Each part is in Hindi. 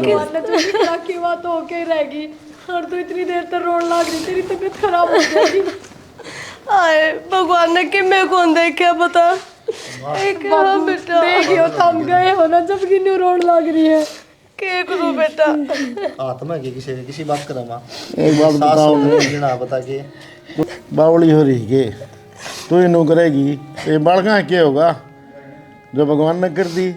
भगवान ने तुझी खड़ा की बात हो के रहेगी। और तो इतनी देर तक रोने लग रही, तेरी तबीयत खराब हो जाएगी। आए भगवान ने कि मैं कौन देखा बता। एक हाँ बेटा देखियो थम गए हो ना जब कि न्यू रोने लग रही है। के करूं बेटा। आत्मा की किसी बात करा माँ। एक बात बताओ ना बता के बावली हो रही के तू ही करेगी तो ये बालका क्या होगा जो भगवान ने कर दी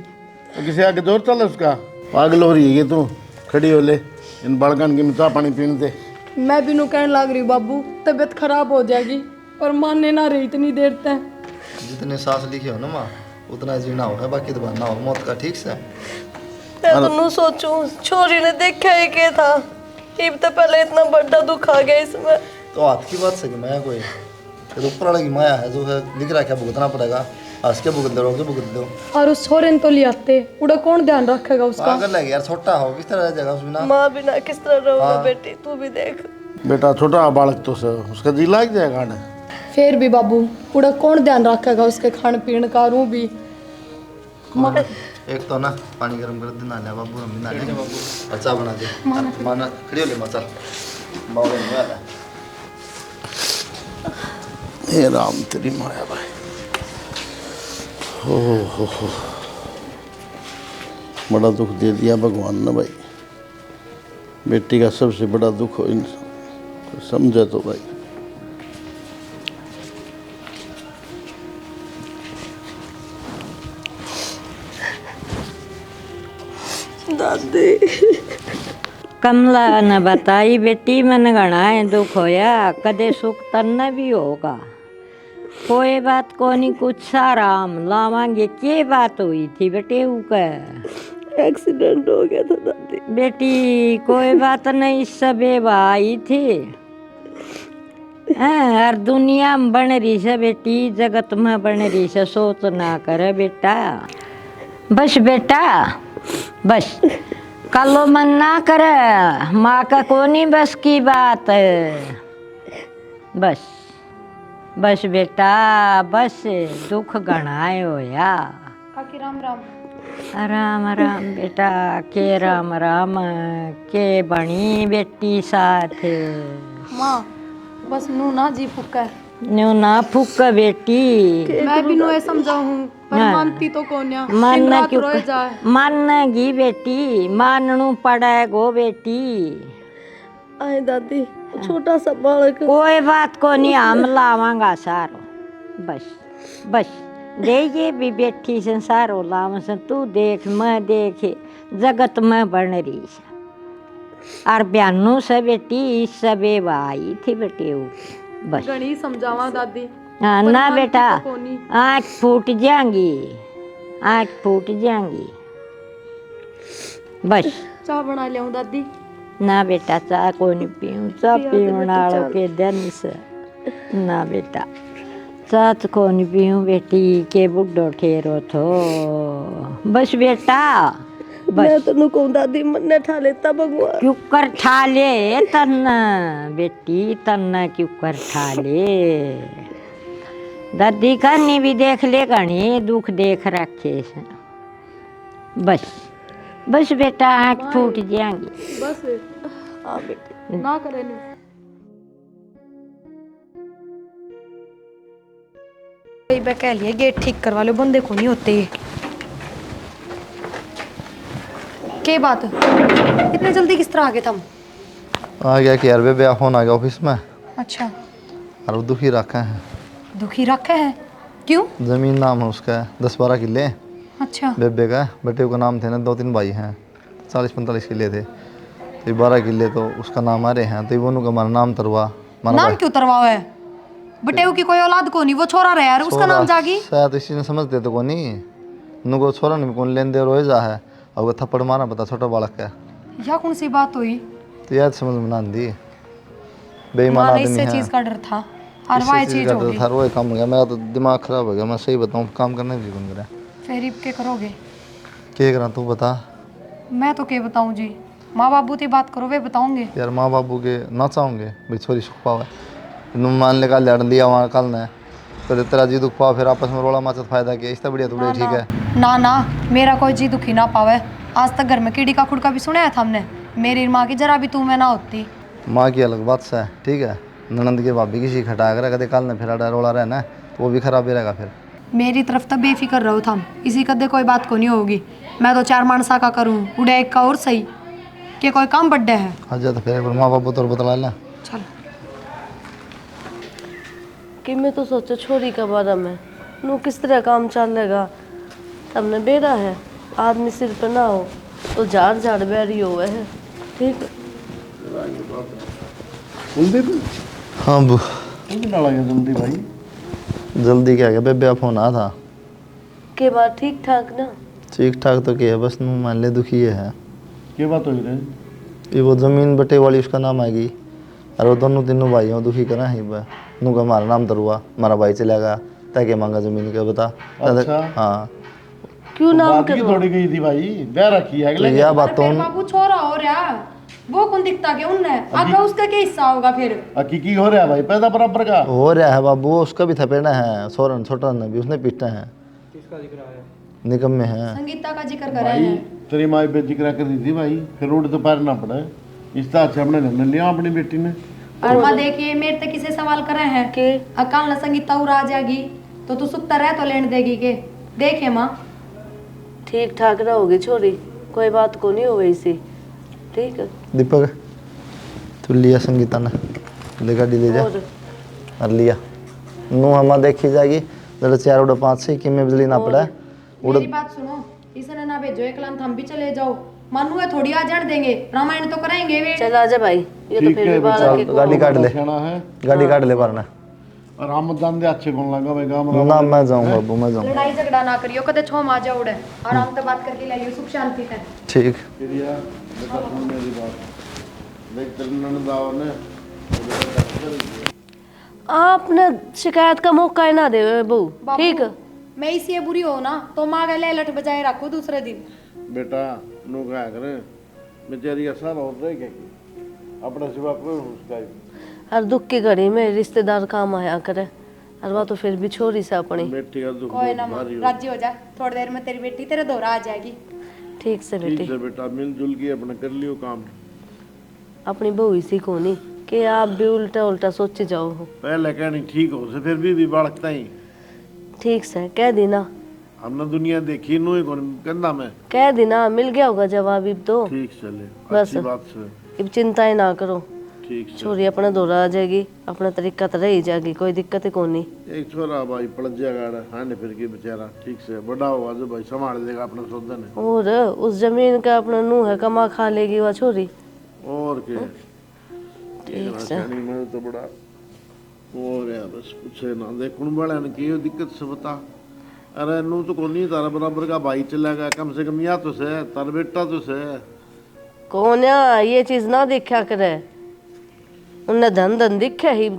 तो किसी आगे जोर चल उसका। पागल हो रही है तू, खड़ी हो ले इन बालकन की मिता पानी पीने दे। मैं भी नु कहने लग रही बाबू तबीयत खराब हो जाएगी, पर मानने ना रही इतनी देर तक। जितने सांस लिखे हो ना माँ उतना जीना होगा, बाकी तो बनना हो मौत का। ठीक से मैं तो सोचूं छोरी ने देखा ही क्या था। इब तो पहले इतना बड़ा दुख आ गया इसमें। तो हाथ की बात सही माया कोई तो ऊपर वाले की माया है जो है लिख रहा क्या भुगतना पड़ेगा। हंस के भुगत दो, के भुगत दो। और उस छोरे ने तो ले आते उड़ा कौन ध्यान रखेगा उसका। पागल है यार, छोटा हो किस तरह रह जाएगा उस बिना। माँ बिना किस तरह रहोगे बेटी, तू भी देख। बेटा छोटा बालक तो से उसका जी लग जाएगा ना। फिर भी बाबू उड़ा कौन ध्यान रखेगा उसके खान पीन का। रू भी एक तो ना पानी गर्म कर दे, नहा ले बाबू, हम भी नहा ले और चाय बना दे। माना खड़ी हो ले माँ, चल बाबू नहीं आ रहा। हे राम तेरी माया भाई। हो बड़ा दुख दे दिया भगवान ने भाई। बेटी का सबसे बड़ा दुख हो इंसान समझे तो भाई। दादी कमला ने बताई बेटी मन घना है दुख होया, कदे सुख तन्ने भी होगा। कोई बात को नहीं, कुछ आराम लावांगे। क्या बात हुई थी बेटे का? एक्सीडेंट हो गया था दादी। बेटी कोई बात नहीं, सबे आई थी। हर दुनिया में बन रही से बेटी, जगत में बन रही से, सोच ना करे बेटा। बस बेटा बस कलो मन ना करे, माँ का कोनी बस की बात है। बस बस बेटा बस, दुख घनाए होया। काकी राम राम। राम राम बेटा, के राम राम के बनी बेटी साथ। माँ बस नू ना जी फुका न्यू ना फूक बेटी। मैं भी नो समझाऊं पर हाँ। मानती तो कोन्या। मानना क्यों रोए जाए। मानगी बेटी, माननू पड़ेगो बेटी। आए दादी छोटा सा बालक। कोई बात को नहीं, हम लावांगा सारो। बस बस देखिए भी बेटी संसारो लाव से, तू देख मैं देखे जगत में बन रही से। और ब्यानू से बेटी इस सबे आई थी बेटी वो। बस गणी समझावा दादी। हाँ पर ना मानती बेटा, तो कोनी। आँख फूट जाएंगी, आँख फूट जाएंगी। बस चाय बना लियाऊं दादी। ना बेटा चाय को नहीं पीऊँ, चाय पीना के दिन से ना बेटा, चाय को नहीं पीऊँ बेटी के बुढ़ो ठेरो थो। बस बेटा मैं बस तो कहूँ दादी मन ने ठा लेता भगवान। क्यों कर ठा ले तन्ना बेटी, तन्ना क्यों कर ठा ले। दादी करनी भी देख ले, घनी दुख देख रखे से। बस बस बेटा आँख फूट जाएंगी। बस हाँ बेटी ना करे नहीं। कह लिया गेट ठीक करवा लो, बंदे को नहीं होते ये। क्या बात इतने जल्दी किस तरह आ गए तुम? आ गया कि यार बेबे फोन आ गया ऑफिस में। अच्छा और वो दुखी रखा है। दुखी रखे है क्यों? जमीन नाम है उसका 10-12 किले। अच्छा बेबे का बेटे का नाम थे ना, 2-3 भाई हैं, 40-45 किले थे। तो 12 किले तो उसका नाम आ रहे हैं, तो वो का हमारा नाम तरवा। नाम क्यों तरवाओ है? बटेऊ की कोई औलाद को नहीं, वो छोरा रहे यार, उसका नाम जागी। शायद इसी ने समझते तो को नहीं नुको छोरा नहीं कौन लेन दे रोए जा है। और वो थप्पड़ मारा पता छोटा बालक का। या कौन सी बात हुई? तो याद समझ में ना दी। बेईमान माना आदमी इससे है। चीज का डर था और वह चीज होगी। था वो काम हो गया, मेरा तो दिमाग खराब हो गया। मैं सही बताऊं काम करने भी कौन करा। फिर इब के करोगे? क्या करा तू बता। मैं तो क्या बताऊं जी, माँ बाबू की बात करो वे बताओगे। यार माँ बाबू के ना चाहोगे भाई छोरी सुख पावे। मान ले कल लड़ लिया वहाँ कल ने तो तेरा जी दुख पाओ, फिर आपस में रोला माचत फायदा किया। इससे बढ़िया थोड़ी ठीक है। ना ना मेरा कोई जी दुखी ना पावे। आज तक घर में कीड़ी का खुड़का भी सुनाया था हमने। मेरी माँ की जरा भी तू में ना होती। माँ की अलग बात से है, ठीक है। ननंद के भाभी किसी खटा कर कदे काल ने फिर रोला रहना है तो वो भी खराब ही रहेगा फिर। मेरी तरफ तो बेफिक्र रहो थम, इसी कदे कोई बात को नहीं होगी। मैं तो 4 मानसा का करूँ उड़े एक का और सही कि कोई काम बड्डे है। अच्छा तो फिर एक बार माँ बाप तो बतला लें। चल कि मैं तो सोचा छोरी का बारे में नू किस तरह काम चलेगा। हमने बेरा है आदमी सिर पर ना हो तो झाड़ झाड़ बैरी हुए है। ठीक है कुलदीप हाँ बू कुछ ना लगे जल्दी भाई। जल्दी क्या गया बेबे फोन आया था। के बाद ठीक ठाक ना। ठीक ठाक तो क्या है, बस नू मान ले दुखी है। क्या बात हुई रे? ये वो जमीन बटे वाली उसका नाम आएगी और वो दोनों तीनों भाई हो दुखी करा है बा। नू का हमारा नाम तरुआ हमारा भाई चला गया ताकि मांगा जमीन का बता। अच्छा। हाँ क्यों नाम बात की करो। थोड़ी गई थी भाई, ब्याह रखी है तो अगले यह बात तो बाबू छोरा हो रहा वो कौन दिखता के उनने आगे उसका क्या हिस्सा होगा फिर। हकीकी हो रहा है भाई, पैदा बराबर का। हो रहा है बाबू, उसका भी थपेड़ा है। सोरन छोटा ने भी उसने पीटा है। निकम में है। संगीता का जिक्र कर रहे भाई हैं। तेरी माँ बेजिक्रा कर दी थी भाई, फिर रोड तो पैर ना पड़े। इस तरह से हमने निर्णय लिया अपनी बेटी ने। और माँ देखिए मेरे तक किसे सवाल कर रहे हैं के अकाल न संगीता उड़ आ जाएगी तो तू सुत्ता रह तो लेने देगी के। देखे माँ ठीक ठाक रहोगी छोरी, कोई बात को नहीं हो इसी। ठीक है दीपक तू लिया संगीता ने ले गाड़ी ले जा और और लिया नू हमा देखी जाएगी जरा 4 उड़ा 5 से कि में बिजली ना पड़ा उड़। मेरी बात सुनो, इसने ना भेजो एक लान हम भी चले जाओ। मानू है थोड़ी आ जान देंगे, रामायण तो कराएंगे वे। चल आजा भाई, ये तो ठीक फिर है भी बारह चल, के को गाड़ी काट ले कहना है गाड़ी काट ले परना। और हम जान दे अच्छे कौन लगा भाई गांव ना मैं जाऊँ बाबू मैं जाऊँ। लड़ाई झगड़ा ना करियो, कदे छो आ जाओ उड़े आराम से बात करके लाइयो सुख शांति से। ठीक प्रिया बेटा सुन मेरी बात। देख तेरी ननद आओ ने आपने शिकायत का मौका ही ना दे बहू। ठीक है मैं इसी बुरी हो ना तो माँ गले लट बजाए रखो दूसरे दिन। बेटा नो क्या करे बेचारी असर हो रही क्या अपना सिवा कोई उसका ही। हर दुख की घड़ी में रिश्तेदार काम आया करे और वह तो फिर भी छोरी से अपनी। बेटी का दुख कोई ना बहुत माँ भारी हो। राजी हो जा, थोड़ी देर में तेरी बेटी तेरे दोहरा आ जाएगी। ठीक से ठीक बेटी है बेटा मिलजुल के अपना कर लियो काम। अपनी बहू इसी को नहीं कि आप भी उल्टा उल्टा सोचे जाओ हो। पहले कहनी ठीक हो से फिर भी बढ़ता ही। ठीक से कह देना, हमने दुनिया देखी नो ही कौन कंधा में। कह देना मिल गया होगा जवाब। अब तो ठीक चले बस। अच्छी बात से। अब चिंता ही ना करो, ठीक से छोरी अपने दोहरा आ जाएगी, अपना तरीका तो रही जाएगी, कोई दिक्कत ही कौन नहीं। एक छोरा भाई पड़ जाएगा हाने फिर के बेचारा ठीक से बड़ा हुआ जो भाई संभाल लेगा अपना सौदन है। और उस जमीन का अपना नूह है कमा खा लेगी वह छोरी। और क्या ठीक से मैं तो बड़ा और यार बस पूछे ना देख कौन बड़ा ने की दिक्कत से बता। अरे नू तो कोनी तारा बराबर का भाई चला गया कम से कम या तो से तार बेटा तो से। कौन है ये चीज ना देखा करे, उन्हें धन धन दिखे ही।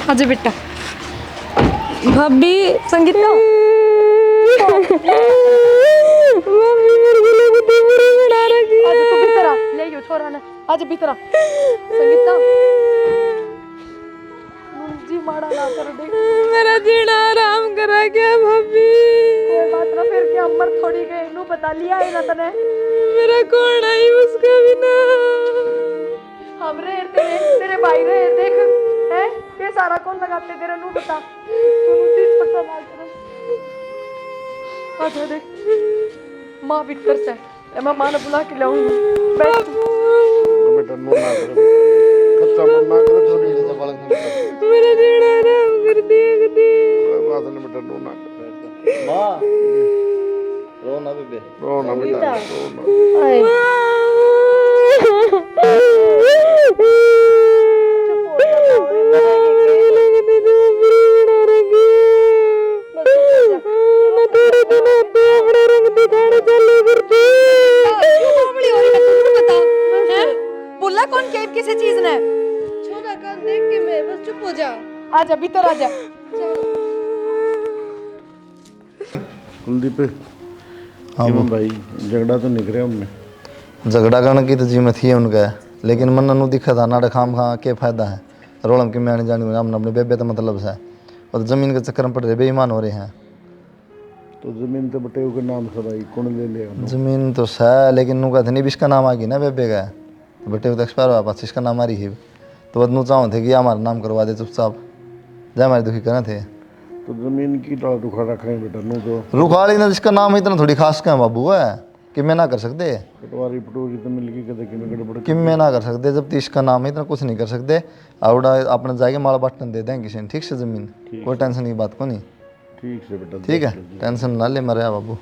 अजय बेटा भाभी संगीता आज तू भीतर आ, ले यो छोरा ने आज भीतर आ। संगीता जी माड़ा ना कर दे, मेरा जीना आराम करा क्या भाभी। कोई बात ना फिर क्या मर थोड़ी गए नू बता लिया है ना तने। मेरा कौन आई उसका बिना हम रे तेरे भाई रे देख है ये सारा कौन लगाते तेरे नू बता तू चीज पता ना कर। अच्छा देख माँ भीतर से मैं माँ ने बुला के लाऊंगी। बैठ बेटा नो ना करे कच्चा मन ना करे छोड़ी ले जा मेरा जीना आराम कर दिया कोई बात नहीं बेटा नो ना करे। माँ रो ना बेबे रो ना बेटा रो ना। आए। बोला कौन के किसी चीज ने छोटा कान देख के मैं बस चुप हो जा। आजा भीतर आजा। कुलदीप हाँ क्यों भाई झगड़ा तो निकले हमने। झगड़ा करने की तो जिम्मे थी उनका, लेकिन मन नू दिखा था नाड़े खाम खा के फायदा है, रोलम की मैं जानी हमने अपने बेबे तो मतलब से, और ज़मीन के चक्कर में पड़ रहे, बेईमान हो रहे हैं। तो जमीन तो बटेव के नाम से भाई कौन ले लेगा? ज़मीन तो है, लेकिन नू कहते नहीं भी इसका नाम आ गई ना बेबे का, तो बेटे तो एक्सपायर हुआ पास इसका नाम आ रही है, तो वह नू चाहूँ थे कि हमारा नाम करवा दे चुपचाप, जय हमारे दुखी करना थे। तो जमीन की टाल रुखा रखा है बेटा नू तो रुखा लेना जिसका नाम इतना थोड़ी खास क्या बाबू है कि मैं ना कर सकते, पटवारी पटोरी तो मिल गई कदे कि मैं गड़बड़ कि मैं ना कर सकते, जब तीस का नाम है इतना कुछ नहीं कर सकते। और अपने जाके माल बांटने दे दें किसी ने, ठीक से ज़मीन, कोई टेंशन की बात को नहीं। ठीक से बेटा ठीक है, टेंशन ना ले मरे बाबू।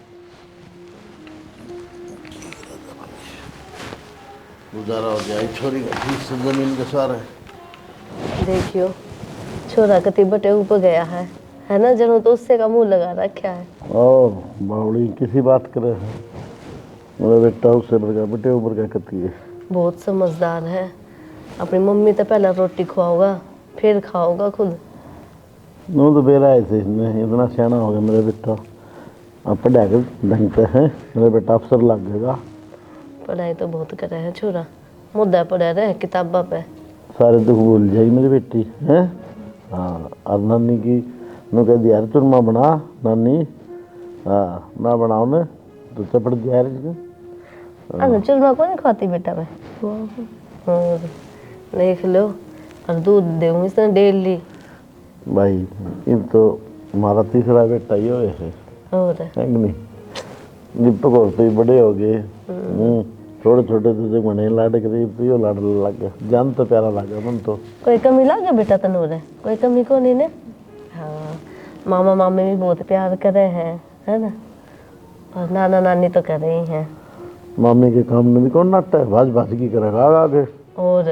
गुजारा हो गया छोरी का ठीक से जमीन के सारे। देखियो छोरा कति बटे ऊपर गया है ना, जनो तो उससे का मुंह लगा रखा है। ओ बावड़ी किसी बात करे है, मेरा बेटा उससे बढ़ बेटे ऊपर क्या करती है। बहुत समझदार है, अपनी मम्मी तो पहले रोटी खुआओगा फिर खाओगा खुद। नू तो बेरा ऐसे इसने इतना सियाना हो गया मेरा बेटा, अब पढ़ा कर ढंग से है मेरा बेटा अफसर लग जाएगा। पढ़ाई तो बहुत करे है छोरा, मुद्दा पढ़ा रहे किताबा पे, सारे दुख भूल जाएगी मेरी बेटी है। हाँ और नानी की नू कह दिया चूरमा बना नानी, हाँ ना बनाओ ने तो चपड़ दिया अरे चूरमा को नहीं खाती बेटा मैं, और देख लो, और दूध दूंगी इसने डेली। भाई ये तो हमारा तीसरा बेटा ही होए है और कि नहीं? दीपक और तो ही बड़े हो गए, छोटे छोटे तुझे मने लाड करी पियो लाड लग गया, जान तो प्यारा लगा मन तो। कोई कमी लगे बेटा तनूर है, कोई कमी को नहीं ने। हाँ मामा मामी भी बहुत प्यार करे हैं है ना, और नाना नानी तो कर रही हैं। मामी के काम में भी कौन नाटक है, भाज भाज की करेगा आगे। और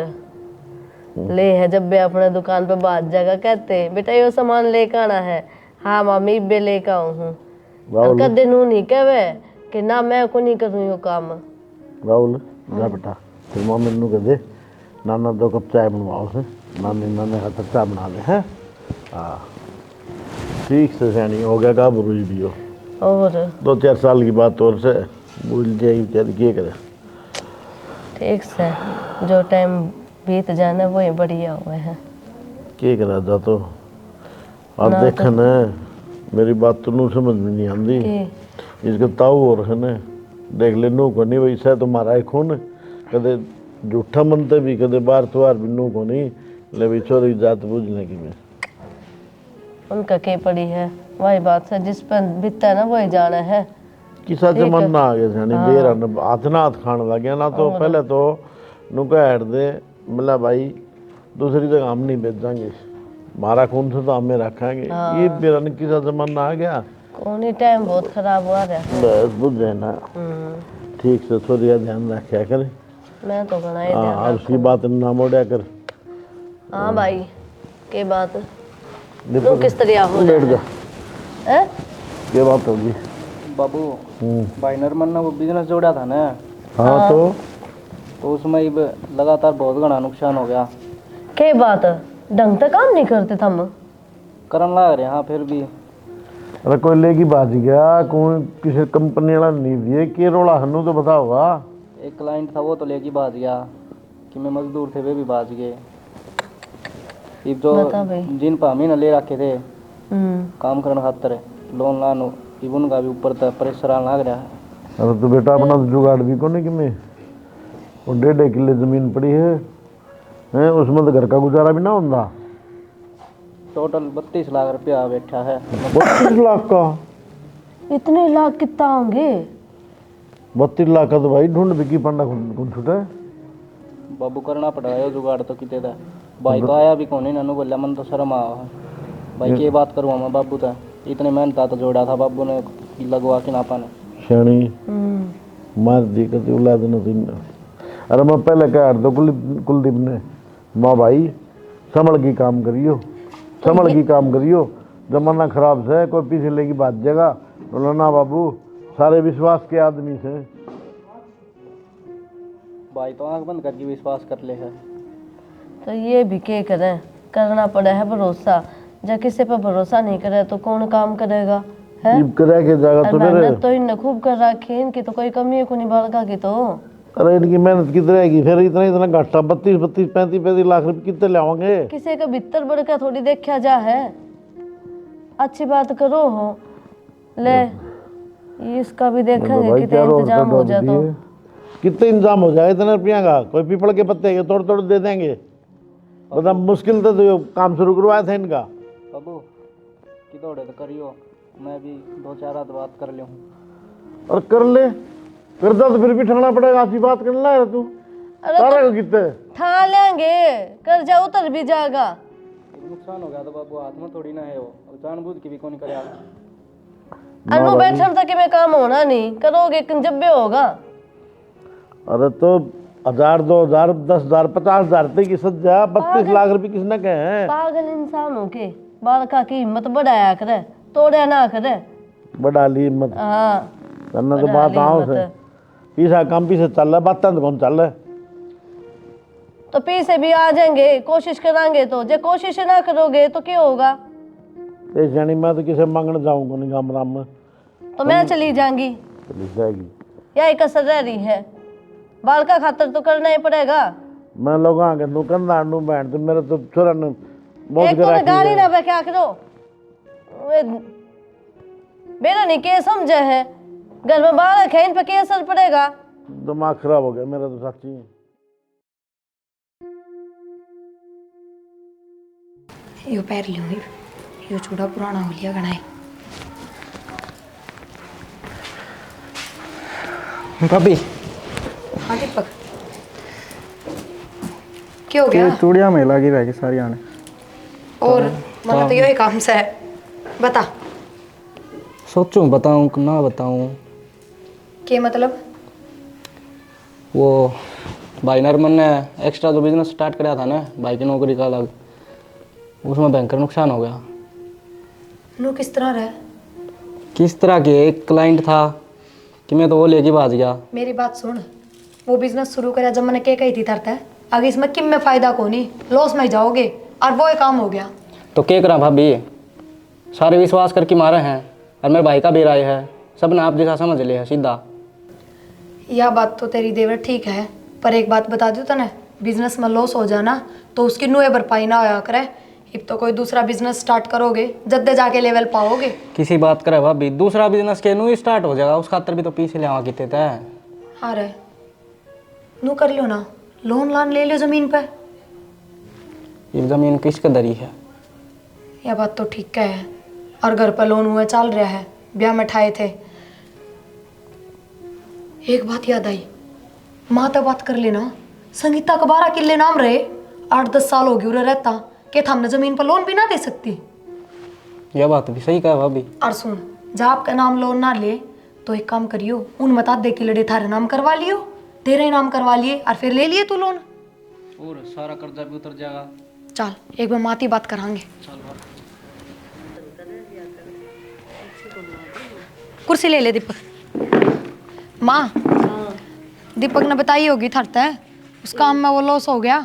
ले है जब भी अपने दुकान पे बात जगह कहते बेटा यो सामान लेकर आना है, हाँ मामी बे लेकर आऊँ हूँ, और कदे नू नहीं कहवे कि ना मैं को नहीं करूँ यो काम। राहुल जा बेटा फिर मामी नू कह दे नाना 2 कप चाय बनवाओ से, नानी नाने हाथ से चाय बना ले है। हाँ ठीक से सैनी हो गया का बुरुज भी हो, और 2-4 साल की बात और से भूल जाएगी बेचारी क्या करे। ठीक से जो टाइम बीत जाना वही बढ़िया हुए है। क्या करा जा तो अब देख न मेरी बात तो नू समझ में नहीं आती, इसके ताऊ और है न देख ले नू को नहीं वैसा तुम्हारा एक खून कदे झूठा मनते भी कदे बार त्योहार भी नू को नहीं ले भी छोरी जात बुझने की में उनका क्या पड़ी है, वही बात है जिस पर बीतता है ना वही जाना है। किसा जमाना आ गया जानी देर हाथ ना हाथ खाने लग गया ना, तो पहले तो नुका हेट दे मिला भाई दूसरी जगह हम नहीं बेचांगे, हमारा खून से तो हमें रखेंगे। ये मेरा किसा जमाना आ गया, कौन ही टाइम बहुत खराब हुआ रहा। बस बुझ जाए ना ठीक से थोड़ी ध्यान रखा करे। मैं तो बना ही हाँ और उसकी बात ना मोड़ा कर। हाँ भाई के बात तू किस तरह हो बैठ जा हैं? ये बात होगी बाबू भाई नरमन ने वो बिजनेस जोड़ा था ना, हाँ तो उसमें ही लगातार बहुत घना नुकसान हो गया। के बात ढंग से काम नहीं करते थम करन लग रहे हाँ फिर भी। अरे कोई लेगी बाज गया कोई किसी कंपनी वाला नहीं दिए के रोला हनु तो बताओगा। एक क्लाइंट था वो तो लेके भाज गया कि मैं मजदूर थे वे भी भाज गए। ये जो बता भाई। जिन पर हम ही ना ले रखे थे काम करने खातर लोन लानो इवन का भी ऊपर तक प्रेशर आने लग रहा है। अरे तो बेटा अपना तो जुगाड़ भी को नहीं कि मैं वो 1.5 किले जमीन पड़ी है उसमें तो घर का गुजारा भी ना होता। टोटल 32 लाख रुपया बैठा है। 32 लाख का? इतने लाख कितना होंगे? 32 लाख का तो भाई ढूंढ बिकी पंडा कौन छूटा है। बाबू करना पड़ेगा जुगाड़ तो कितने था भाई तो आया भी कौन ही नानू बोला मन तो शर्म आ भाई की बात करूँ मैं बाबू था इतने मेहनत तो जोड़ा था बाबू ने लगवा के नापा ने श्याणी मार दी कति औलाद न तीन। अरे मैं पहले कह दो कुलदीप ने माँ भाई संभल की काम करियो संभल की काम करियो जमाना खराब से कोई पीछे लेगी बात जगह बोलो ना बाबू सारे विश्वास के आदमी से भाई तो आंख बंद करके विश्वास कर ले है। तो ये भी क्या करें करना पड़ा है भरोसा जब किसी पर भरोसा नहीं करे तो कौन काम करेगा है करे के जाएगा तो मेरे मेहनत तो इनने खूब कर रखी इनकी तो कोई कमी है को नहीं बड़का की तो अरे इनकी मेहनत कितनी रहेगी फिर, इतना इतना घाटा 32-35 लाख रुपए कितने लाओगे? किसी का भीतर बढ़कर थोड़ी देखा जा है। अच्छी बात करो हो ले, इसका भी देखेंगे भाई कितने क्या रोड इंतजाम का हो डोब जाए तो। दिए। कितने इंतजाम हो जाए इतने रुपया का? कोई पीपल के पत्ते के तोड़ तोड़ दे देंगे। मतलब मुश्किल तो जो काम शुरू करवाया था इनका। बाबू की दौड़े तो करियो, मैं भी 2-4 रात बात कर लूँ। और कर ले, करता तो फिर भी ठहरना पड़ेगा। आपकी बात कर ला तू सारा को कितने ठा लेंगे, कर जा उतर भी जाएगा। नुकसान हो गया तो बाबू हाथ में थोड़ी ना है वो, जानबूझ के भी कौन करे। अनु बैठल तक में काम होना नहीं, करोगे जब भी होगा। अरे तो 1000, 2000, 10,000, 50,000 की सज्जा 32 लाख रुपए किसने कहे हैं? पागल इंसानों के बालका की हिम्मत बढ़ाया करे, तोड़े ना करे। बड़ा ली हिम्मत हाँ करना तो बात आओ से पीछा काम पीछे चल रहा, बात तो कौन चल रहा है? तो पीछे भी आ जाएंगे, कोशिश करांगे तो। जो कोशिश ना करोगे तो क्या होगा? इस जानी मैं तो किसे मांगने जाऊंगा नहीं गाम राम में। तो मैं चली जाऊंगी, चली जाएगी। यही कसर रह रही है। बाल का खातर तो करना ही पड़ेगा। मैं लोग आगे नु कंधा नु बैठ तो मेरे तो छोरा ने बहुत एक तो करा गाड़ी ना पे क्या करो मेरा नहीं के समझे है, घर में बालक है, इन पे क्या असर पड़ेगा? दिमाग खराब हो गया मेरा तो सच्ची। यो पैर लियो, यो चूड़ा पुराना हो लिया गना है। भाभी हाँ दीपक, क्या हो गया? चूड़िया में लगी रहेगी सारी आने। और मतलब तो यही काम से है, बता। सोचूं बताऊं कि ना बताऊं। क्या मतलब? वो भाई नरमन ने एक्स्ट्रा जो बिजनेस स्टार्ट कराया था ना, भाई की नौकरी का अलग, उसमें भयंकर नुकसान हो गया। नो किस तरह रहा? किस तरह के? एक क्लाइंट था कि मैं तो वो लेके भाग गया। मेरी बात सुन, वो बिजनेस शुरू करा जब मैंने क्या कही थी तरता है, आगे इसमें किम में फायदा को नहीं, लॉस में जाओगे। और वो एक काम हो गया तो क्या करा भाभी, सारे विश्वास करके मारे हैं और मेरे भाई का भी राय है, सब ने आप जैसा समझ लिया है सीधा। यह बात तो तेरी देवर ठीक है, पर एक बात बता दूँ तने, बिजनेस में लॉस हो जाना तो उसकी नुए भरपाई ना होया करे। अब तो कोई दूसरा बिजनेस स्टार्ट करोगे जद्दे जाके लेवल पाओगे। किसी बात करे भाभी, दूसरा बिजनेस के नू स्टार्ट हो जाएगा, उस खातर भी तो पीछे ले आवा कितने थे। हाँ रे, नू कर लो ना, लोन ले लो जमीन पे। ये जमीन किसके दरी है? यह बात तो ठीक है, और घर पर लोन हुए चल रहा है, ब्याह में ठाए थे। एक बात याद आई, माँ तो बात कर लेना, संगीता का 12 किले नाम रहे, 8-10 साल हो गए उरे रहता कि हमने जमीन पर लोन भी ना दे सकती। यह बात भी सही कहा भाभी। और सुन, जब आपका नाम लोन ना ले तो एक काम करियो, उन मता दे के लड़े थारे नाम करवा लियो, तेरे नाम करवा लिए और फिर ले लिए तू लोन, और सारा कर्जा भी उतर जाएगा। चल एक बार माती बात करांगे। कुर्सी ले ले दीपक। माँ, दीपक ने बताई होगी थरते है उस काम में वो लॉस हो गया,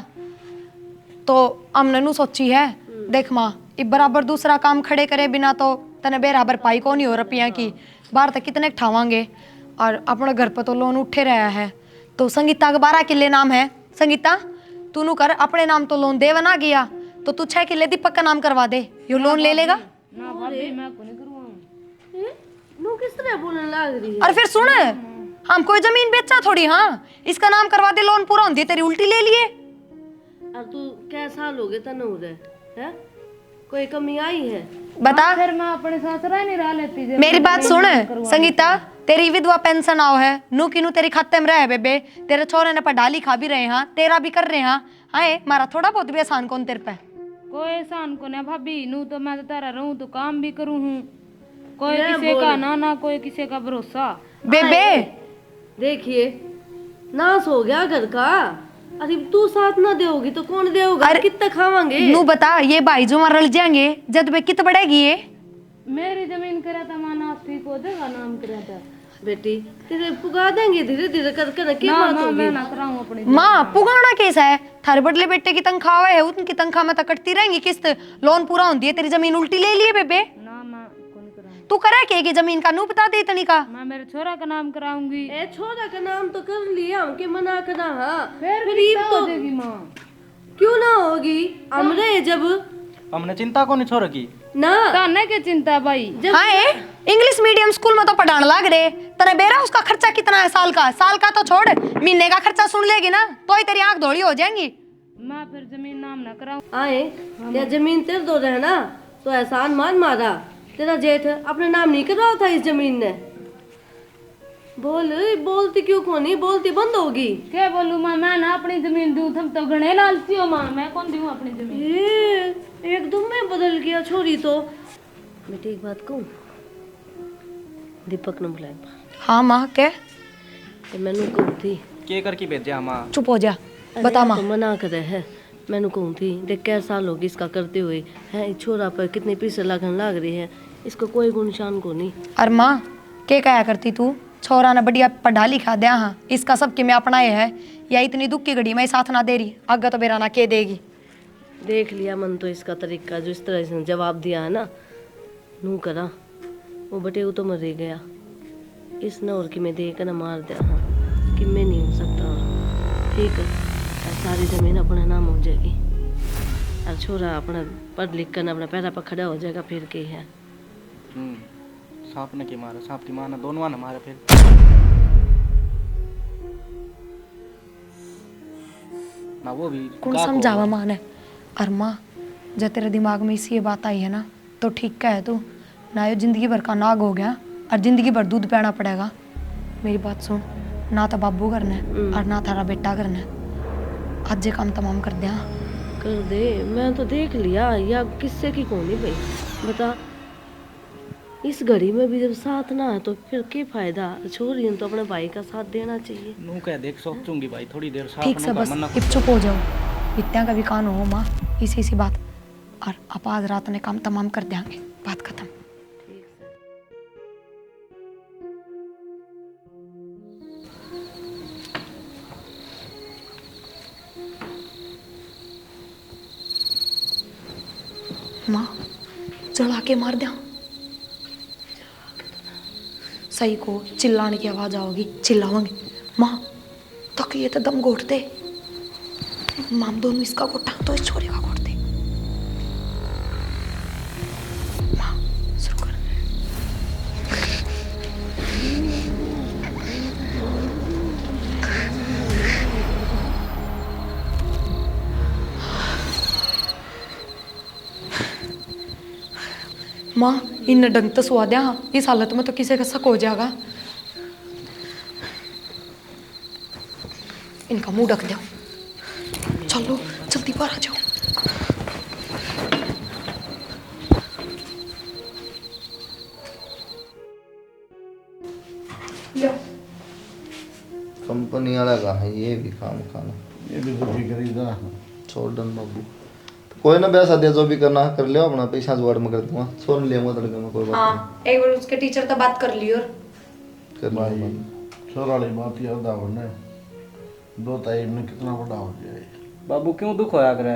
तो हमने नू सोची है, देख माँ, इब बराबर दूसरा काम खड़े करे बिना तो तने बराबर पाई को नहीं हो रुपया की, बाहर तक कितने ठावांगे, और अपने घर पर तो लोन उठे रहा है। तो संगीता के 12 किले नाम है, संगीता तू नू कर अपने नाम तो लोन दे ना गया, तो तू 6 किले दीपक का नाम करवा दे, यो लोन ले लेगा। ना भाभी मैं को नहीं करवाऊं। नो किस तरह बोलने लग रही है? और फिर सुन, हम कोई जमीन बेचा थोड़ी, हाँ इसका नाम करवा दे, लोन पूरा होती है, तेरी उल्टी ले लिए। और तू क्या साल हो गए तने हो रहे है? कोई कमी आई है? बता। फिर मैं अपने साथ रह नहीं रह लेती। मेरी बात सुन संगीता, तेरी विधवा पेंशन आओ है, नू की नू तेरी खाते में रहे बेबे, तेरे छोरे ने पढ़ा लिखा भी रहे हाँ, तेरा भी कर रहे हाँ, हाय मारा थोड़ा बहुत भी आसान कौन तेरे पे? कोई एहसान को ना भाभी, नू तो मैं तो तारा रहूं तो काम भी करूं हूं, कोई किसी का ना कोई किसी का भरोसा। बेबे देखिए नाश हो गया घर का, अरे तू साथ ना देगी तो कौन देगा? कितना खावांगे? नू बता, ये भाई जो वहां रल जाएंगे जद पे कित बढ़ेगी ये? मेरी जमीन करा था माना ठीक हो जाएगा, नाम करा था बेटी तेरे पुगा देंगे धीरे धीरे करके ना, क्या बात होगी? मैं ना कराऊं अपनी माँ पुगाना कैसा है, थारे बदले बेटे की तनख्वाह है, उनकी तनख्वाह में तो कटती रहेंगी किस्त, लोन पूरा होती है, तेरी जमीन उल्टी ले लिए बेबे। ना मैं कौन कराऊं। तू करे के जमीन का नू बता दे इतनी का। मैं मेरे छोरा का नाम कराऊंगी। ए छोरा का नाम तो कर लिया, हमके मना करा। हाँ फिर ये हो जाएगी माँ। क्यों ना होगी, हमरे जब हमने चिंता को नहीं छोड़ की ना ताने की चिंता है भाई। हाँ इंग्लिश मीडियम स्कूल में तो पढ़ाने लग रहे तने बेरा। उसका खर्चा कितना है साल का तो छोड़, महीने का खर्चा सुन लेगी ना तो ही तेरी आंख धोड़ी हो जाएंगी। मैं फिर जमीन नाम ना कराऊं। आए या जमीन तेरे दो रहे ना तो एहसान मान मारा। तेरा जेठ अपने नाम नहीं करवाया था इस जमीन ने। बोलती क्यों कोनी, बोलती बंद होगी। क्या बोलूं माँ, मैं ना अपनी जमीन दूं, तुम तो घने लालची हो माँ, मैं कौन दूं अपनी जमीन। ये एकदम में बदल गया छोरी तो। बेटी एक बात कहूँ, दीपक ने बुलाया। हाँ माँ क्या मैनू कहूँ थी के कर की भेजा माँ। चुप हो जा, बता माँ। तो मना करे है। मैनू कहूँ थी देख क्या साल होगी इसका करते हुए है, छोरा पर कितने पैसे लगन लग रही है, इसको कोई गुणशान को नहीं। अरे माँ क्या कहा करती तू, छोरा ने बढ़िया पढ़ा लिखा दिया। हाँ इसका सबके में अपना ये है, या इतनी दुख की घड़ी में साथ ना दे रही, आगे तो मेरा ना के देगी। देख लिया मन तो इसका तरीका, जो इस तरह से जवाब दिया है ना, नू करा वो बटे वो तो मर ही गया। इस न और कि मैं देख ना मार दिया। हाँ कि मैं नहीं हो सकता। ठीक है सारी जमीन अपना नाम हो जाएगी और छोरा अपना पढ़ लिख कर अपना पैरा पर खड़ा हो जाएगा। फिर के है सांप ने की मारा, सांप की मारा, दोनों ने मारा। फिर ना वो भी कौन समझावा माँ ने। और माँ जब तेरे दिमाग में इसी ये बात आई है ना तो ठीक है तू ना, ये जिंदगी भर का नाग हो गया और जिंदगी भर दूध पीना पड़ेगा। मेरी बात सुन, ना तो बाबू करना है और ना थारा बेटा करना है। आज ये काम तमाम कर दिया। कर दे, मैं तो देख लिया। या किससे की कौन है भाई बता। इस घड़ी में भी जब साथ ना है तो फिर क्या फायदा। छोरी तो अपने भाई का साथ देना चाहिए। नू कह देख सोचूंगी भाई थोड़ी देर साथ ठीक से बस अब चुप हो जाओ, इतना का भी कान हो माँ, इसी बात। और आप आज रात ने काम तमाम कर देंगे, बात खत्म। माँ जला के मार दिया। सही को चिल्लाने की आवाज आओगी, चिल्लाओगे माँ तक ये तो दम घोट दे। माम दोनों इसका घोटा तो इस छोरे का घोट दे। माँ शुरू कर। माँ इन डंग तो सुआ दिया। इस हालत में तो किसी का शक हो जाएगा। इनका मुंह ढक दो। चलो जल्दी बाहर आ जाओ। कंपनी वाला का है ये भी काम खाना। ये भी दुखी करीदा। छोड़ डन बाबू, तो कोई ना ब्याह शादी जो भी करना कर लियो, अपना पैसा जुगाड़ में कर दूंगा, सोन लिया तड़के में कोई बात हाँ एक बार उसके टीचर तो बात कर ली और नहीं कर भाई लूंगा। छोरा वाली बात याद आवने दो टाइम में कितना बड़ा हो जाए। बाबू क्यों दुख होया करे,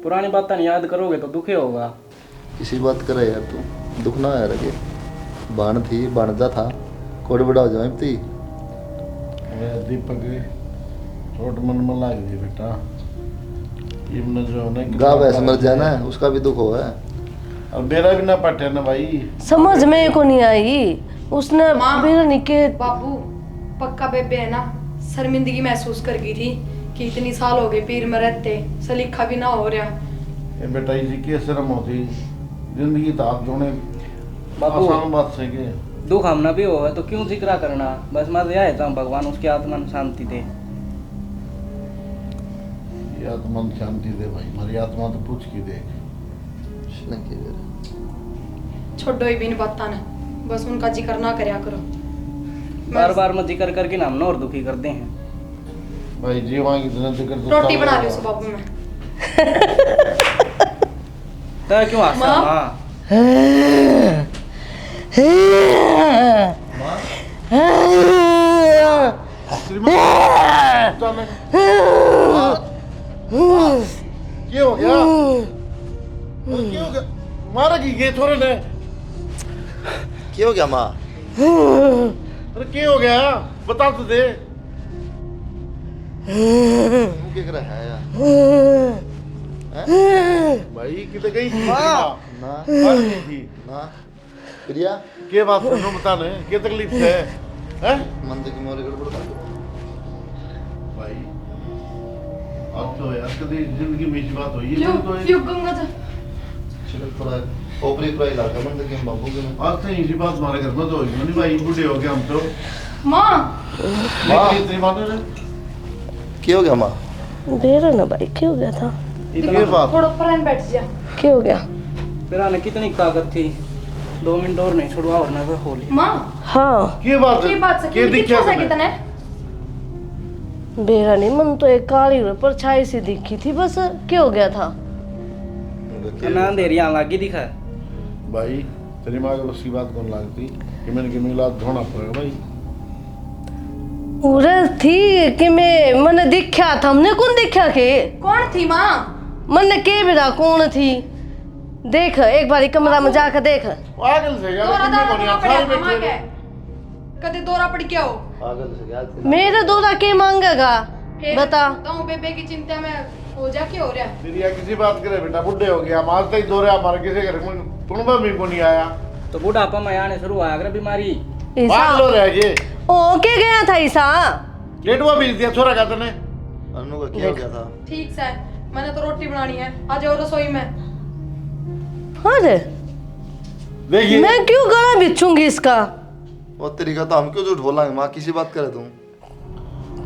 पुरानी बातें याद करोगे तो दुख ही होगा। किसी बात करे यार तू, दुख ना आया रखे। बाण थी बाणजा था, कोड बड़ा हो जाए थी। अरे दीपक चोट मन में लाग गई बेटा। इमने जो है ना गा वैसे मर जाए ना, उसका भी दुख हुआ है। और मेरा भी ना पटे ना भाई। समझ में को नहीं आई। उसने मेरा निके बाबू पक्का बेबे है ना, शर्मिंदगी महसूस कर गई थी कि इतनी साल हो गए पीर में रहते, सलीखा भी ना हो रहा। ये बेटा इसी के शर्म होती जिंदगी तो आप जोने बाबू आसान बात से के दुख हमने भी हो तो क्यों जिक्र करना। बस मत यह है भगवान उसकी आत्मा में शांति दे। ये आत्मा में शांति दे भाई, हमारी आत्मा तो पूछ की देख। छोड़ो ही बिन बात ना, बस उनका जिक्र ना करया करो। बार बार मत जिक्र करके ना हम और दुखी करते हैं। भाई जीवा की तरह जिक्र तो रोटी बना लियो सब बाबू में। तो क्यों हंसा माँ? क्या हो गया? क्या हो गया? मारा की ये थोड़े ने क्या हो गया माँ? अरे क्या हो गया बता तो दे। मुंह क्या कर रहा है यार? भाई कितने गई थी ना बाहर गई थी ना प्रिया क्या बात सुनो बता ने क्या तकलीफ है हैं? मंदिर की मोरे गड़बड़ कर भाई अब तो यार कभी जिंदगी में ऐसी बात हुई है क्यों तो क्यों गंगा जा चलो थोड़ा ओपरी पूरा इलाका मंदिर के बाबू के में आज तो ऐसी बात हमारे घर में तो हुई नहीं भाई बूढ़े हो गए हम तो माँ इतनी बात है क्या हो गया माँ? दे रहा ना भाई, क्या हो गया था? ये बात थोड़ा ऊपर बैठ जा। क्या हो गया? तेरा ने कितनी ताकत थी, 2 मिनट और नहीं छुड़वा वरना तो होली। माँ हाँ क्या बात की बात से क्या दिखा कितना कितने बेरा नहीं, मन तो एक काली परछाई सी दिखी थी बस। क्या हो गया था? ना अंधेरी आने लगी दिखा। भाई तेरी माँ को उसकी बात कौन लगती कि मैंने कि मिला धोना पड़ेगा भाई। उरे थी कि मैंने दिखा था, हमने कौन दिखा के? कौन थी माँ? मैंने के बेरा कौन थी? देख एक बार कमरा में जाकर देख। पागल से यार दौरा कितने को नहीं पड़ा सारे माँ बैठे के कदे दौरा पड़ क्या हो पागल से क्या? मेरे दौरा के मांगेगा बता। तो बेबे की चिंता में हो जा क्या हो रहा है? तेरी किसी बात करे बेटा बुढ़े हो गया माल तक दो रहा हमारे किसी घर में तुणबा भी को नहीं आया तो बुढ़ापा में आने शुरू हुआ अगर बीमारी। पागल हो रहा है ये ओ के गया था ईसा? लेटवा भेज दिया छोरा का तने। अनु का क्या हो गया था? ठीक से मैंने तो रोटी बनानी है, आ जाओ रसोई में। अरे देखिए मैं क्यों गला बिछूंगी इसका? वो तरीका तो हम क्यों झूठ बोलेंगे माँ? किसी बात करे तुम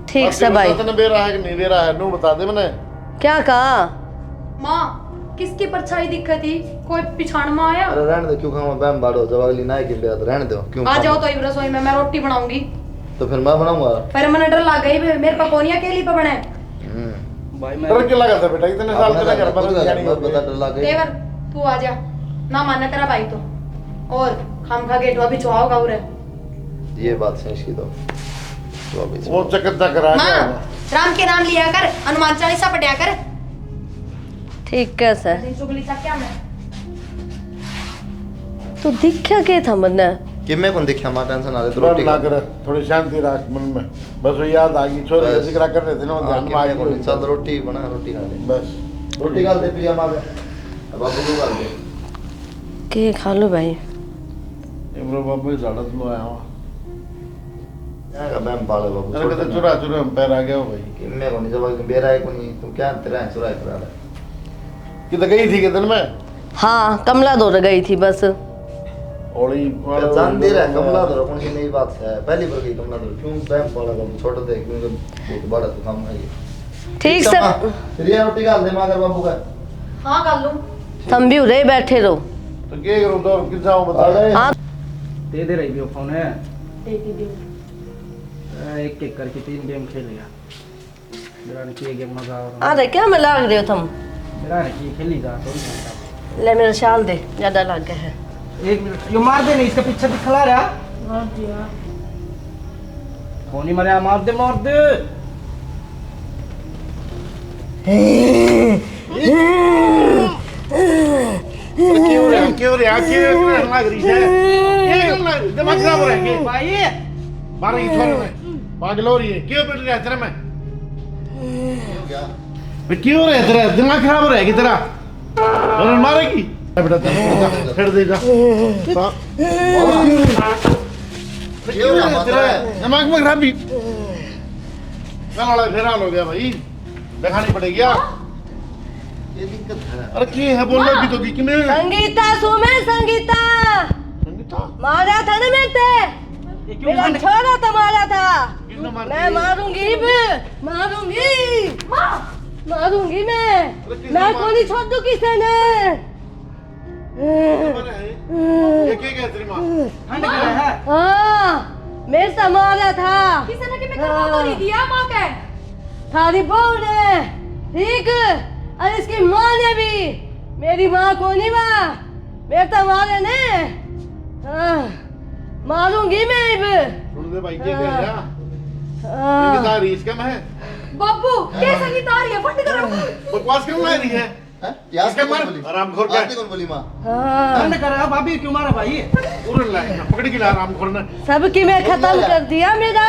ठीक से भाई। तने बेरा है कि नहीं बेरा है नू बता दे मैंने। क्या कहा? माँ किसकी परछाई दिखती थी? कोई पिछाड़ में आया? अरे रहने दो, क्यों खाऊंगा बैम बाड़ो जब अगली नाई की बेरा तो रहने दो क्यों आ जाओ खाऊंगा? तो रसोई में, मैं रोटी बनाऊंगी। तो फिर मैं बनाऊंगा। फिर मैंने डर लग गई मेरे पकोनिया के लिए पे बने। भाई मैं डर के लगा था बेटा इतने साल के घर पर जानी बता डर लग गई। देवर तू आ जा, ना मानना तेरा भाई तो। और खाम खा गेटवा भी चुहाओगा उरे। ये बात है इसकी तो अभी वो चक्कर करा माँ राम के नाम लिया कर, हनुमान चालीसा पढ़िया कर। ठीक कैसे? चुगली सा क्या मैं? तो दिखा के था मन्ने? कि मैं कौन देखा माँ? टेंशन आ रही तो रोटी रोटी ना खा। कर थोड़ी शांति रख मन में बस वो याद आ गई छोरे का बस। जिक्र कर रहे थे ना वो ध्यान में आ गई चल रोटी बना, रोटी खा ले। बस रोटी खा दे प्रिया माँ के। अब बाबू को खा दे। के खा लो भाई। इमरो बाबू झाड़त लो आया हूं यहाँ का बैम पाले बाबू। अरे कहते चुरा चुरा हम पैर आ गया हो भाई कि मैं कौन जब बेरा है कौन तुम क्या तेरा है चुरा करा रहा है। किधर गई थी किधर में हाँ कमला दौड़ गई थी बस। ओली जान दे रहा है कमला दो कौन सी नई बात है? पहली बार गई कमला दो क्यों बैम पाला बाबू? छोड़ दे क्योंकि बहुत बड़ा तो काम है ये। ठीक से प्रिया रोटी खा दे माँ कर बाबू का। हाँ कर लूँ। तुम भी उरे बैठे रहो। तो क्या करूं तो किस जाऊं बता हाँ दे दे रही भी फोन है। एक एक करके 3 गेम खेल लिया। मेरा ने किए गेम मजा आ रहा। अरे क्या में लाग रहे हो तुम? मेरा ने की खेली जा तो ले मेरा शाल दे, ज्यादा लग गया है। 1 मिनट यो मार दे नहीं इसका पीछे दिखला रहा। मार दिया। कौन ही मरे मार दे मार दे। क्यों रे क्यों लग रही है ये क्यों लग दिमाग खराब हो रहा है भाई मारे की छोरे में पागल हो रही है क्यों पिट रहा है तेरा में क्यों रे तेरा दिमाग खराब हो रहा है कि तेरा और मारेगी बेटा छेड़ दे जा क्यों रे तेरा दिमाग में खराबी गला फेराल हो गया भाई दिखानी पड़ेगी ये दिक्कत है। अरे क्या है बोलना भी तो कि मैं संगीता सुमे संगीता संगीता मारा था ना मेरे मेरा छोरा तो मारा था। किसने मार मैं मारूंगी मारूंगी मारूंगी मैं कौन ही छोड़ दूं किसे ने। ये क्या कह तेरी माँ ठंड के है। हाँ मेरे से मारा था। किसी ने कि मैं करवा तो नहीं दिया माँ के। थारी बहू ने ठीक और इसकी माँ ने भी। मेरी माँ को नहीं माँ मेरे तो मारे ने। हाँ, मारूंगी मैं अब। सुन दे भाई क्या कह रहा हाँ, ये बता रही इसका मैं बाबू कैसे की तारी है फट करो। बकवास क्यों ला रही है हैं ये आस्ती कौन बोली आरामखोर का आस्ती कौन बोली माँ मैंने करा भाभी क्यों मारा भाई उड़न लाए पकड़ के ला आरामखोर ने सबकी मैं खत्म कर दिया मेरा।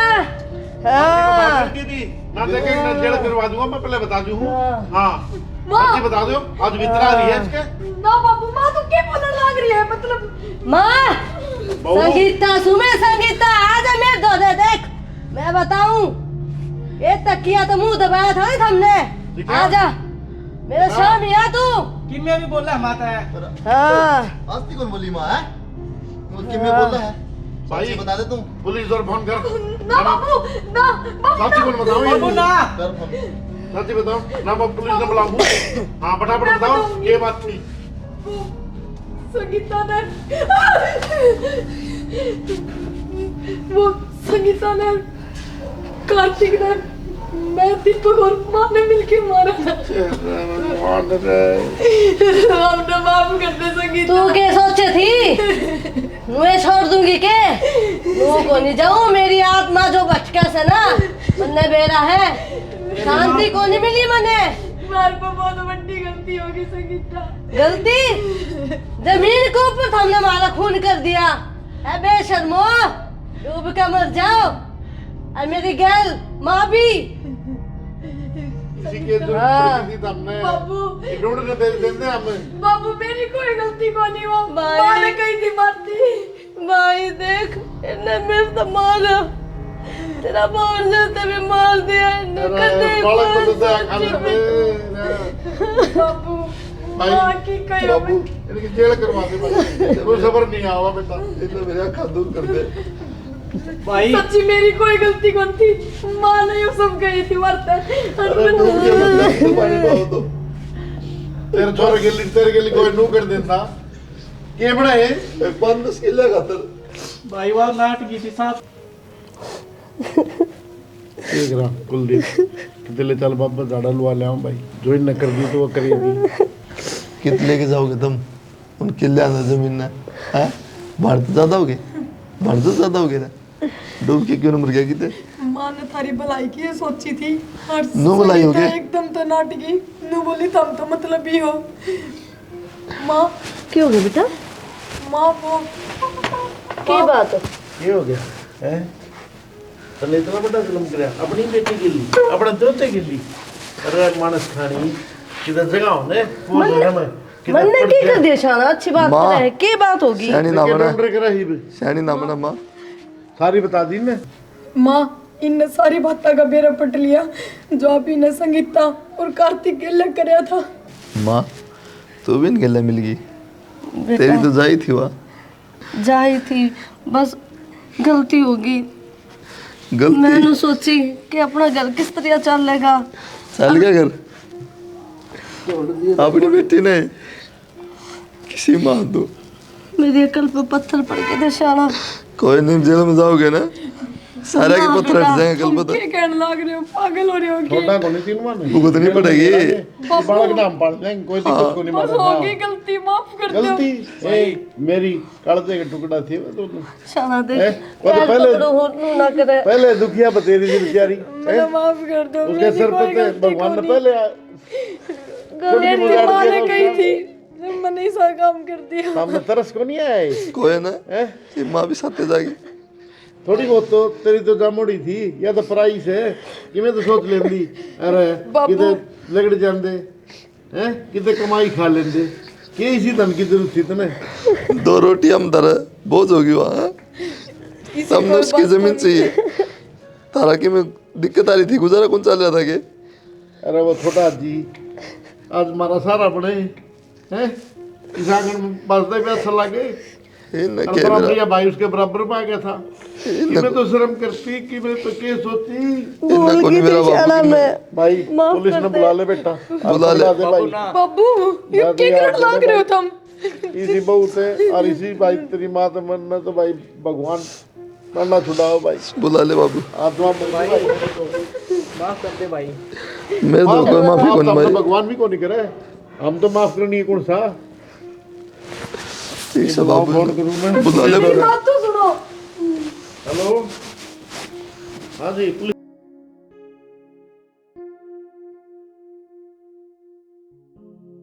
हाँ करती थी ना देखे ना जेल करवा दूंगा मैं पहले बता दूं हाँ सच्ची बता दो आज वितरा रही है इसके ना बाबू माँ तू क्या बोलने लग रही है मतलब माँ संगीता सुमे संगीता आजा मेरे दो दे देख मैं बताऊं ये तकिया तो मुंह दबाया था ना हमने आजा मेरे सामने आ तू किम्मे भी बोला माता है हाँ आस्ती कौन बोली माँ है वो किम्मे बोला है भाई बता दे तुम पुलिस और फोन कर ना बाबू ना सच्ची कौन बताओ ये बाबू ना कर फोन सच्ची बताओ ना मैं पुलिस ने बुलाऊं हाँ फटाफट बताओ ये बात थी संगीता ने वो संगीता ने कार्तिक ने मैं दीपक और माँ ने मिलके मारा था हमने माफ कर दे संगीता तू क्या सोचे थी मैं छोड़ दूंगी के लोगों को नहीं जाऊं मेरी आत्मा जो भटका से ना मन्ने बेरा है शांति को नहीं मिली मने मार पर बहुत बड़ी गलती होगी संगीता गलती जमीन के ऊपर हमने हमारा खून कर दिया है बेशर्मो डूब के मर जाओ और मेरी गैल माँ भी इसी के जरूरत थी हमने बाबू ढूंढने दे देते हमें बाबू मेरी कोई गलती को नहीं वो माँ ने कही थी मारती भाई देख इन्हें मेरे तो मारा तेरा मार जाते भी मार दिया इन्हें कदे बालक को तो दया खाने बाबू भाई माँ की कही बाबू इनकी जेल करवा दे भाई कोई सबर नहीं आवा बेटा इतना मेरे अखा दूर कर दे भाई सच्ची मेरी कोई गलती कौन थी माँ ने ये सब कही थी मरते अरे डूब के मत जा तू पानी पाओ तो तेरे के लिए कोई नू कर देता के बनाए 5 किलो खातर भाई वो नाट की थी साहब ठीक रहा कुलदीप दिले चल बाबा झाड़ा लुआ ले आऊं भाई जो इन कर दी तो वो करेगी कितने के जाओगे तुम उन किले जमीन ने हैं भाड़ तो ज्यादा होगे भाड़ तो ज्यादा होगे ना डूब के क्यों मर गया कितने माँ ने थारी भलाई की सोची थी और नो भलाई हो गई एकदम तो नाटकी नू बोली तुम तो मतलब ही हो माँ क्यों हो गया बेटा माँ वो की बात है ये हो गया हैं तने इतना बड़ा जुल्म करया अपनी बेटी के लिए अपने दोते के लिए अरे मानस खानी किधर जगह होने पूछ रहा मैं मन्ने की कर दिया शाना अच्छी बात माँ। है की बात होगी सैनी ना बना डॉक्टर करा ही सैनी ना बना माँ सारी बता दी ने माँ इनने सारी बातें का बेरा पट लिया जो आप इन्हें संगीता और कार्तिक के लिए करया था माँ तू भी इनके लिए मिल गई तेरी तो जाई थी वहाँ जाई थी बस गलती होगी गलती मैंने सोची कि अपना घर किस तरह चलेगा चल गया घर अपनी बेटी ने किसी मार दो मेरी अकल पे पत्थर पड़ के थे शाना कोई नहीं जेल में जाओगे ना सारे के पत्थर हट जाएंगे कल पता क्या कहने लग रहे हो पागल हो रहे हो छोटा को नहीं तीन मान भुगतनी पड़ेगी बालक नाम पढ़ जाएंगे कोई दिक्कत को नहीं बस मारा होगी गलती माफ कर दो गलती ए मेरी कड़ते का टुकड़ा थी वो तो शाना हैं? देख वो तो पैर पहले- पकड़ो होठनू ना करे पहले दुखिया बतेरी थी बेचारी मुझे माफ कर दो उसके मेरी सर कोई पे गलती भगवान ने को पहले नहीं मेरी माँ ने कही थी जब मैंने ऐसा काम कर दिया सामने तरस को नहीं आया ये? कोई ना हैं? ये माँ भी साथ जाएगी थोड़ी बहुत तो तेरी तो जामुड़ी थी या तो प्राइस है कि मैं तो सोच लेंदी अरे किते लगड़ जांदे हैं किते कमाई खा लेंदे के इसी धन की जरूरत थी तने 2 रोटी हम दर बोझ होगी वहाँ तब उसकी जमीन चाहिए तारा की में दिक्कत आ रही थी गुजारा कौन चल रहा था के अरे वो छोटा जी आज मारा सारा पड़े हैं इस आंगन में बसते पे अच्छा लगे इन और के बराबर मेरा या भाई उसके बराबर में आ गया था कि मैं तो शर्म करती कि मैं तो के सोची इन को नहीं मेरा बाबू की मैं भाई पुलिस ने बुला ले बेटा बुला ले। दे भाई बाबू ये क्या करने लग रहे हो तुम इसी बहू से और इसी भाई तेरी माँ तो मरना तो भाई भगवान मरना छुड़ाओ भाई बुला ले बाबू आत्मा भाई माफ कर दे भाई मेरे तो कोई माफी कौन भाई भगवान भी कौन नहीं करे हम तो माफ करनी है कौन सा ठीक है बाबू फोन करूँ मैं बुला ले बात तो सुनो हेलो हाँ जी पुलिस